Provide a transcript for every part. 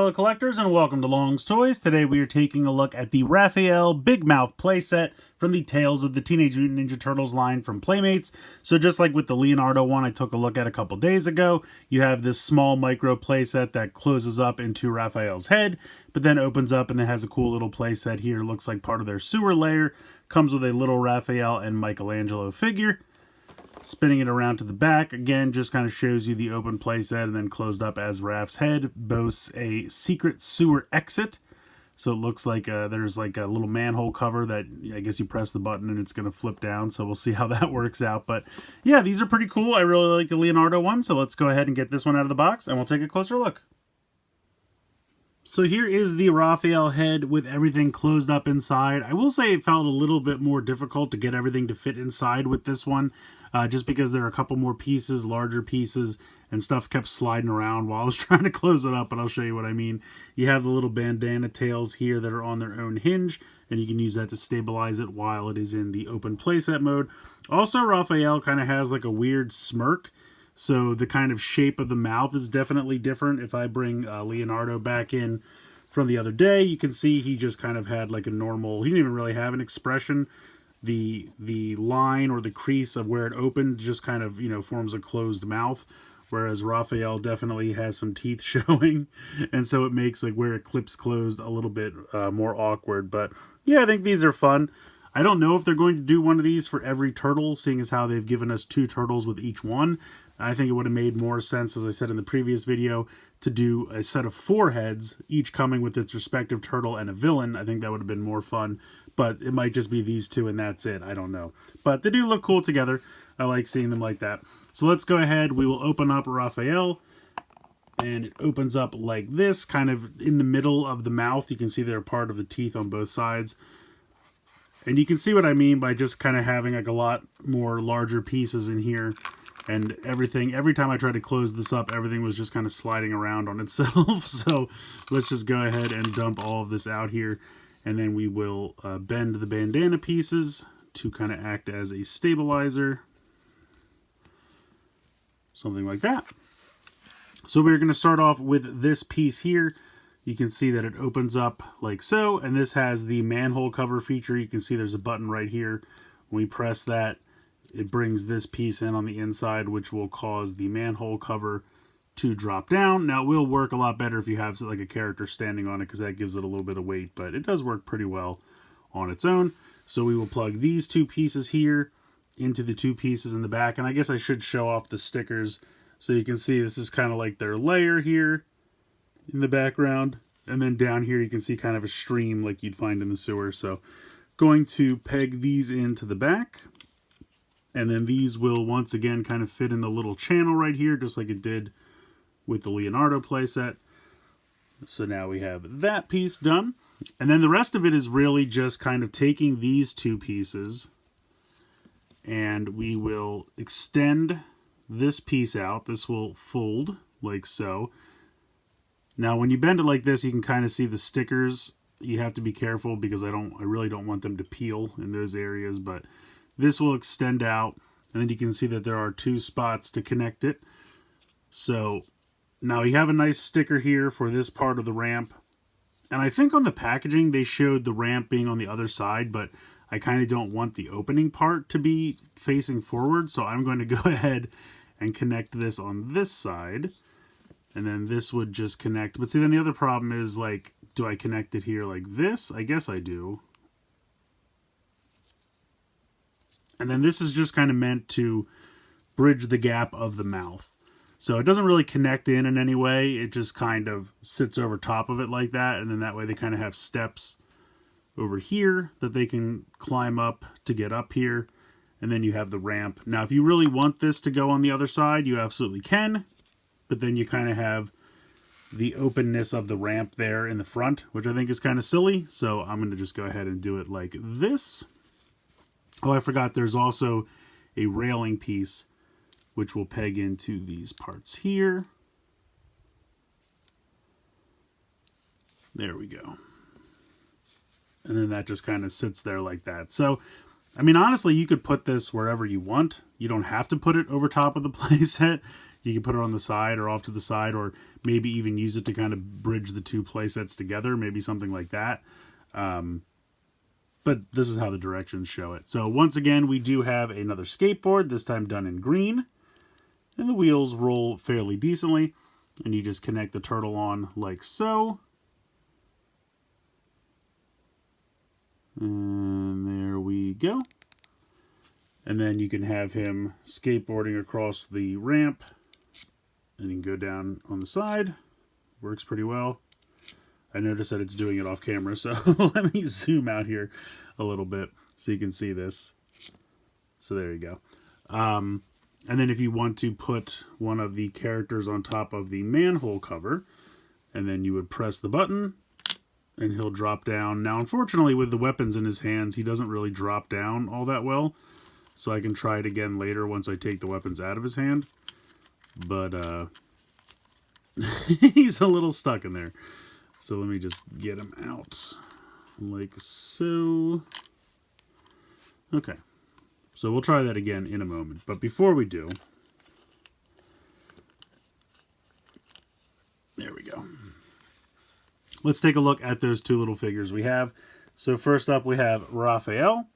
fellow collectors, and welcome to Long's Toys. Today we are taking a look at the Raphael Big Mouth playset from the Tales of the Teenage Mutant Ninja Turtles line from Playmates. So just like with the Leonardo one I took a look at a couple days ago, you have this small micro playset that closes up into Raphael's head, but then opens up and it has a cool little playset here. It looks like part of their sewer layer. Comes with a little Raphael and Michelangelo figure. Spinning it around to the back, again, just kind of shows you the open playset, and then closed up as Raph's head boasts a secret sewer exit. So it looks like there's like a little manhole cover that I guess you press the button and it's going to flip down. So we'll see how that works out. But yeah, these are pretty cool. I really like the Leonardo one. So let's go ahead and get this one out of the box and we'll take a closer look. So here is the Raphael head with everything closed up inside. I will say it felt a little bit more difficult to get everything to fit inside with this one. Just because there are a couple more pieces, larger pieces, and stuff kept sliding around while I was trying to close it up, but I'll show you what I mean. You have the little bandana tails here that are on their own hinge, and you can use that to stabilize it while it is in the open playset mode. Also, Raphael kind of has like a weird smirk, so the kind of shape of the mouth is definitely different. If I bring Leonardo back in from the other day, you can see he just kind of had like a normal, he didn't even really have an expression. The line or the crease of where it opened just kind of, you know, forms a closed mouth, whereas Raphael definitely has some teeth showing, and so it makes like where it clips closed a little bit more awkward. But yeah, I think these are fun. I don't know if they're going to do one of these for every turtle, seeing as how they've given us 2 turtles with each one. I think it would have made more sense, as I said in the previous video, to do a set of 4 heads, each coming with its respective turtle and a villain. I think that would have been more fun, but it might just be these 2 and that's it. I don't know. But they do look cool together. I like seeing them like that. So let's go ahead. We will open up Raphael, and it opens up like this, kind of in the middle of the mouth. You can see they're part of the teeth on both sides. And you can see what I mean by just kind of having like a lot more larger pieces in here. And everything, every time I tried to close this up, everything was just kind of sliding around on itself. So let's just go ahead and dump all of this out here. And then we will bend the bandana pieces to kind of act as a stabilizer. Something like that. So we're going to start off with this piece here. You can see that it opens up like so. And this has the manhole cover feature. You can see there's a button right here. When we press that, it brings this piece in on the inside, which will cause the manhole cover to drop down. Now, it will work a lot better if you have like a character standing on it, because that gives it a little bit of weight, but it does work pretty well on its own. So we will plug these 2 pieces here into the 2 pieces in the back. And I guess I should show off the stickers. So you can see this is kind of like their layer here in the background. And then down here you can see kind of a stream like you'd find in the sewer. So going to peg these into the back. And then these will once again kind of fit in the little channel right here, just like it did with the Leonardo playset. So now we have that piece done. And then the rest of it is really just kind of taking these 2 pieces, and we will extend this piece out. This will fold like so. Now when you bend it like this, you can kind of see the stickers. You have to be careful because I really don't want them to peel in those areas, but this will extend out, and then you can see that there are 2 spots to connect it. So now you have a nice sticker here for this part of the ramp. And I think on the packaging they showed the ramp being on the other side, but I kind of don't want the opening part to be facing forward. So I'm going to go ahead and connect this on this side. And then this would just connect. But see, then the other problem is, like, do I connect it here like this? I guess I do. And then this is just kind of meant to bridge the gap of the mouth. So it doesn't really connect in any way. It just kind of sits over top of it like that. And then that way they kind of have steps over here that they can climb up to get up here. And then you have the ramp. Now, if you really want this to go on the other side, you absolutely can. But then you kind of have the openness of the ramp there in the front, which I think is kind of silly. So I'm going to just go ahead and do it like this. Oh, I forgot there's also a railing piece which will peg into these parts here. There we go. And then that just kind of sits there like that. So, I mean, honestly, you could put this wherever you want. You don't have to put it over top of the playset. You can put it on the side or off to the side, or maybe even use it to kind of bridge the two play sets together, maybe something like that. But this is how the directions show it. So once again, we do have another skateboard, this time done in green. And the wheels roll fairly decently. And you just connect the turtle on like so. And there we go. And then you can have him skateboarding across the ramp. And you can go down on the side. Works pretty well. I noticed that it's doing it off camera, so let me zoom out here a little bit so you can see this. So there you go. And then if you want to put one of the characters on top of the manhole cover, and then you would press the button, and he'll drop down. Now, unfortunately, with the weapons in his hands, he doesn't really drop down all that well. So I can try it again later once I take the weapons out of his hand. But he's a little stuck in there. So let me just get him out like so. Okay. So we'll try that again in a moment. But before we do, there we go. Let's take a look at those two little figures we have. So first up we have Raphael.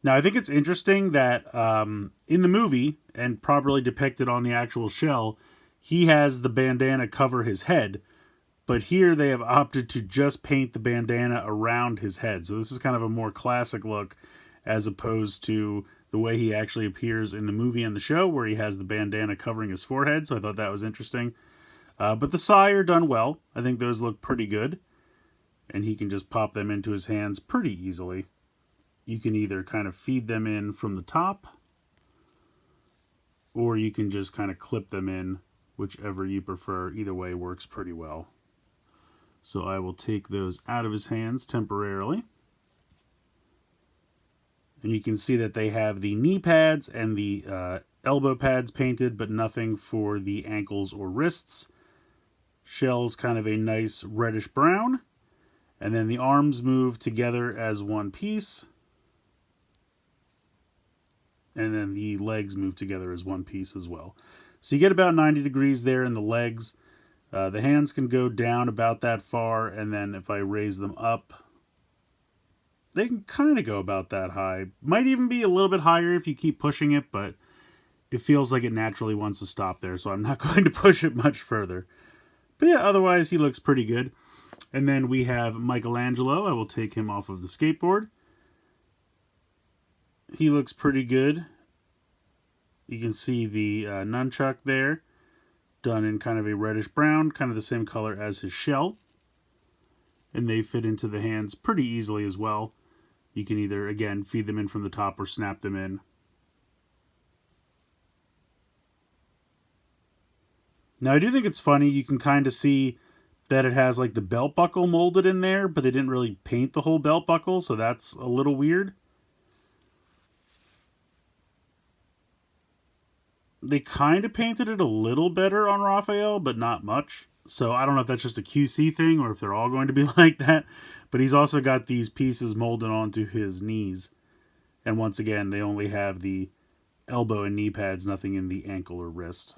Now I think it's interesting that in the movie, and properly depicted on the actual shell, he has the bandana cover his head. But here they have opted to just paint the bandana around his head. So this is kind of a more classic look as opposed to the way he actually appears in the movie and the show where he has the bandana covering his forehead. So I thought that was interesting. But the sai are done well. I think those look pretty good. And he can just pop them into his hands pretty easily. You can either kind of feed them in from the top, or you can just kind of clip them in, whichever you prefer. Either way works pretty well. So I will take those out of his hands temporarily. And you can see that they have the knee pads and the elbow pads painted, but nothing for the ankles or wrists. Shell's kind of a nice reddish brown. And then the arms move together as one piece. And then the legs move together as one piece as well. So you get about 90 degrees there in the legs. The hands can go down about that far, and then if I raise them up, they can kind of go about that high. Might even be a little bit higher if you keep pushing it, but it feels like it naturally wants to stop there, so I'm not going to push it much further. But yeah, otherwise he looks pretty good. And then we have Michelangelo. I will take him off of the skateboard. He looks pretty good. You can see the nunchuck there, done in kind of a reddish brown, kind of the same color as his shell. And they fit into the hands pretty easily as well. You can either, again, feed them in from the top or snap them in. Now, I do think it's funny. You can kind of see that it has like the belt buckle molded in there, but they didn't really paint the whole belt buckle, so that's a little weird. They kind of painted it a little better on Raphael, but not much. So I don't know if that's just a QC thing or if they're all going to be like that. But he's also got these pieces molded onto his knees. And once again, they only have the elbow and knee pads, nothing in the ankle or wrist.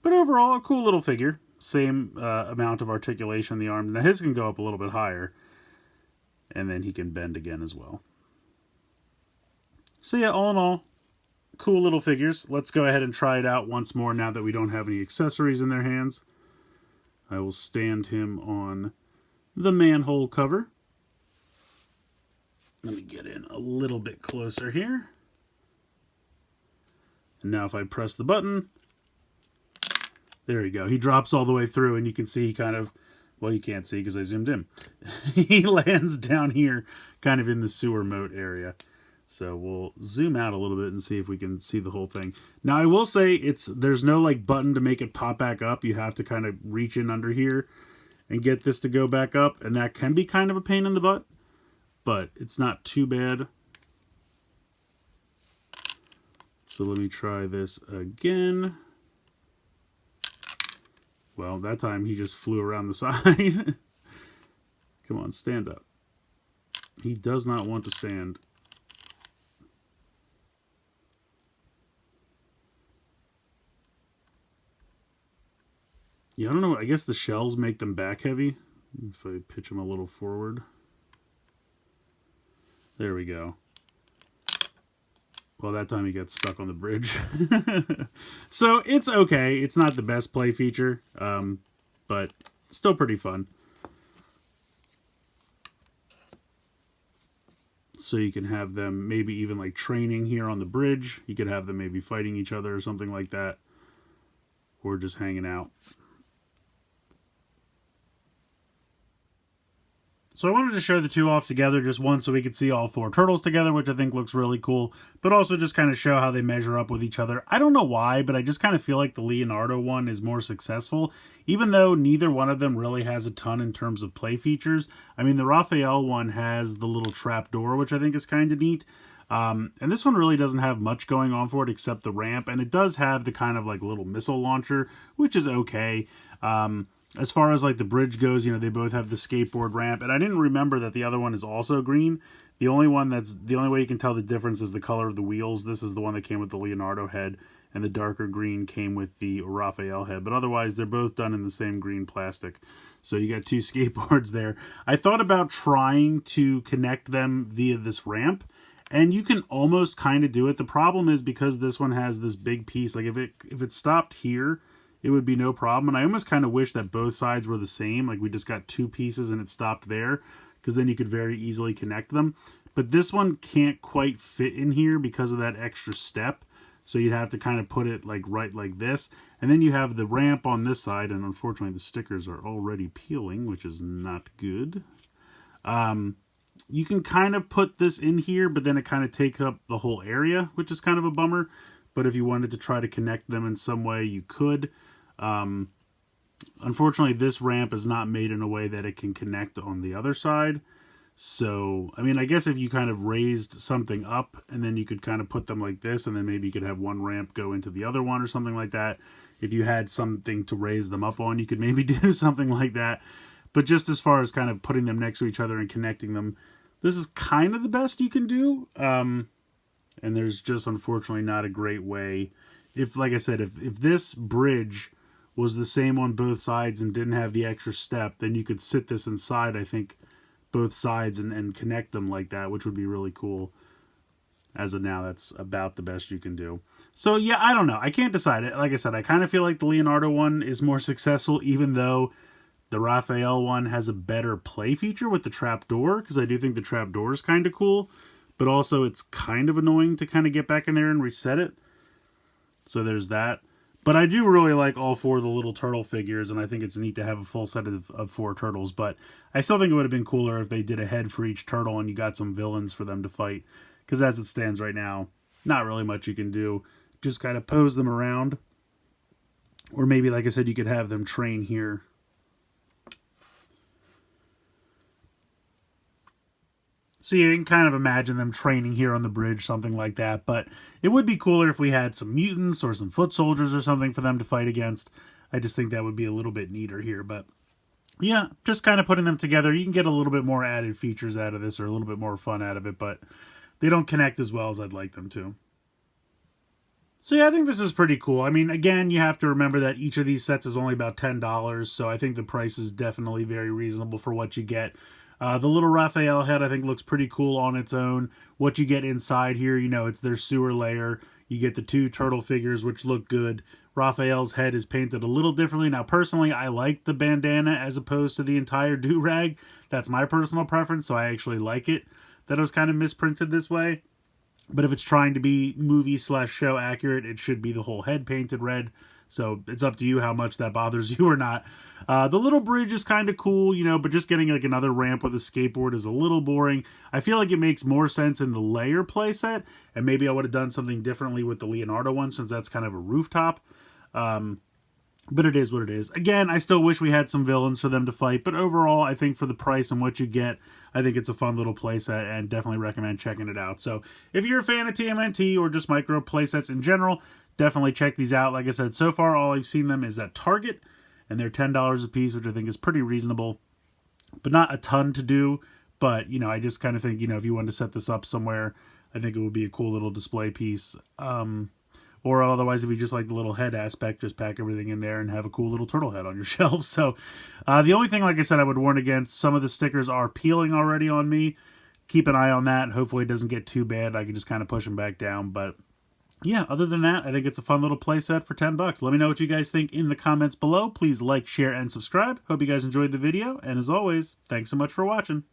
But overall, a cool little figure. Same amount of articulation in the arms. Now his can go up a little bit higher. And then he can bend again as well. So yeah, all in all, cool little figures. Let's go ahead and try it out once more now that we don't have any accessories in their hands. I will stand him on the manhole cover. Let me get in a little bit closer here. And now if I press the button, there you go. He drops all the way through and you can see he kind of, well, you can't see because I zoomed in. He lands down here kind of in the sewer moat area. So we'll zoom out a little bit and see if we can see the whole thing. Now I will say there's no like button to make it pop back up. You have to kind of reach in under here and get this to go back up. And that can be kind of a pain in the butt, but it's not too bad. So let me try this again. Well, that time he just flew around the side. Come on, stand up. He does not want to stand. Yeah, I don't know. I guess the shells make them back heavy. If I pitch them a little forward. There we go. Well, that time he got stuck on the bridge. So it's okay. It's not the best play feature, but still pretty fun. So you can have them maybe even like training here on the bridge. You could have them maybe fighting each other or something like that. Or just hanging out. So I wanted to show the two off together just once so we could see all four turtles together, which I think looks really cool, but also just kind of show how they measure up with each other. I don't know why, but I just kind of feel like the Leonardo one is more successful, even though neither one of them really has a ton in terms of play features. I mean, the Raphael one has the little trap door, which I think is kind of neat. And this one really doesn't have much going on for it except the ramp, and it does have the kind of like little missile launcher, which is okay. As far as like the bridge goes, you know, they both have the skateboard ramp, and I didn't remember that the other one is also green. The only way you can tell the difference is the color of the wheels. This is the one that came with the Leonardo head, and the darker green came with the Raphael head. But otherwise, they're both done in the same green plastic. So you got two skateboards there. I thought about trying to connect them via this ramp, and you can almost kind of do it. The problem is because this one has this big piece, like if it stopped here, it would be no problem. And I almost kind of wish that both sides were the same, like we just got two pieces and it stopped there, because then you could very easily connect them. But this one can't quite fit in here because of that extra step, so you'd have to kind of put it like right like this. And then you have the ramp on this side, and unfortunately the stickers are already peeling, which is not good. You can kind of put this in here, but then it kind of takes up the whole area, which is kind of a bummer. But if you wanted to try to connect them in some way, you could. Unfortunately, this ramp is not made in a way that it can connect on the other side. So, I mean, I guess if you kind of raised something up and then you could kind of put them like this, and then maybe you could have one ramp go into the other one or something like that. If you had something to raise them up on, you could maybe do something like that. But just as far as kind of putting them next to each other and connecting them, this is kind of the best you can do. And there's just unfortunately not a great way. If, like I said, if this bridge was the same on both sides and didn't have the extra step, then you could sit this inside, I think, both sides and connect them like that, which would be really cool. As of now, that's about the best you can do. So yeah, I don't know. I can't decide it. Like I said, I kind of feel like the Leonardo one is more successful, even though the Raphael one has a better play feature with the trap door, because I do think the trap door is kind of cool, but also it's kind of annoying to kind of get back in there and reset it. So there's that. But I do really like all four of the little turtle figures, and I think it's neat to have a full set of four turtles. But I still think it would have been cooler if they did a head for each turtle and you got some villains for them to fight. Because as it stands right now, not really much you can do. Just kind of pose them around. Or maybe, like I said, you could have them train here. So you can kind of imagine them training here on the bridge, something like that. But it would be cooler if we had some mutants or some foot soldiers or something for them to fight against. I just think that would be a little bit neater here. But yeah, just kind of putting them together. You can get a little bit more added features out of this, or a little bit more fun out of it. But they don't connect as well as I'd like them to. So yeah, I think this is pretty cool. I mean, again, you have to remember that each of these sets is only about $10. So I think the price is definitely very reasonable for what you get. The little Raphael head, I think, looks pretty cool on its own. What you get inside here, you know, it's their sewer layer. You get the two turtle figures, which look good. Raphael's head is painted a little differently. Now, personally, I like the bandana as opposed to the entire do-rag. That's my personal preference, so I actually like it that it was kind of misprinted this way. But if it's trying to be movie/show accurate, it should be the whole head painted red. So it's up to you how much that bothers you or not. The little bridge is kind of cool, you know, but just getting like another ramp with a skateboard is a little boring. I feel like it makes more sense in the layer playset, and maybe I would have done something differently with the Leonardo one, since that's kind of a rooftop. But it is what it is. Again, I still wish we had some villains for them to fight, but overall, I think for the price and what you get, I think it's a fun little playset, and definitely recommend checking it out. So if you're a fan of TMNT or just micro playsets in general, definitely check these out. Like I said, so far all I've seen them is at Target, and they're $10 a piece, which I think is pretty reasonable, but not a ton to do. But, you know, I just kind of think, you know, if you wanted to set this up somewhere, I think it would be a cool little display piece. Or otherwise, if you just like the little head aspect, just pack everything in there and have a cool little turtle head on your shelf. So the only thing, like I said, I would warn against, some of the stickers are peeling already on me. Keep an eye on that. Hopefully it doesn't get too bad. I can just kind of push them back down. But yeah, other than that, I think it's a fun little playset for 10 bucks. Let me know what you guys think in the comments below. Please like, share, and subscribe. Hope you guys enjoyed the video. And as always, thanks so much for watching.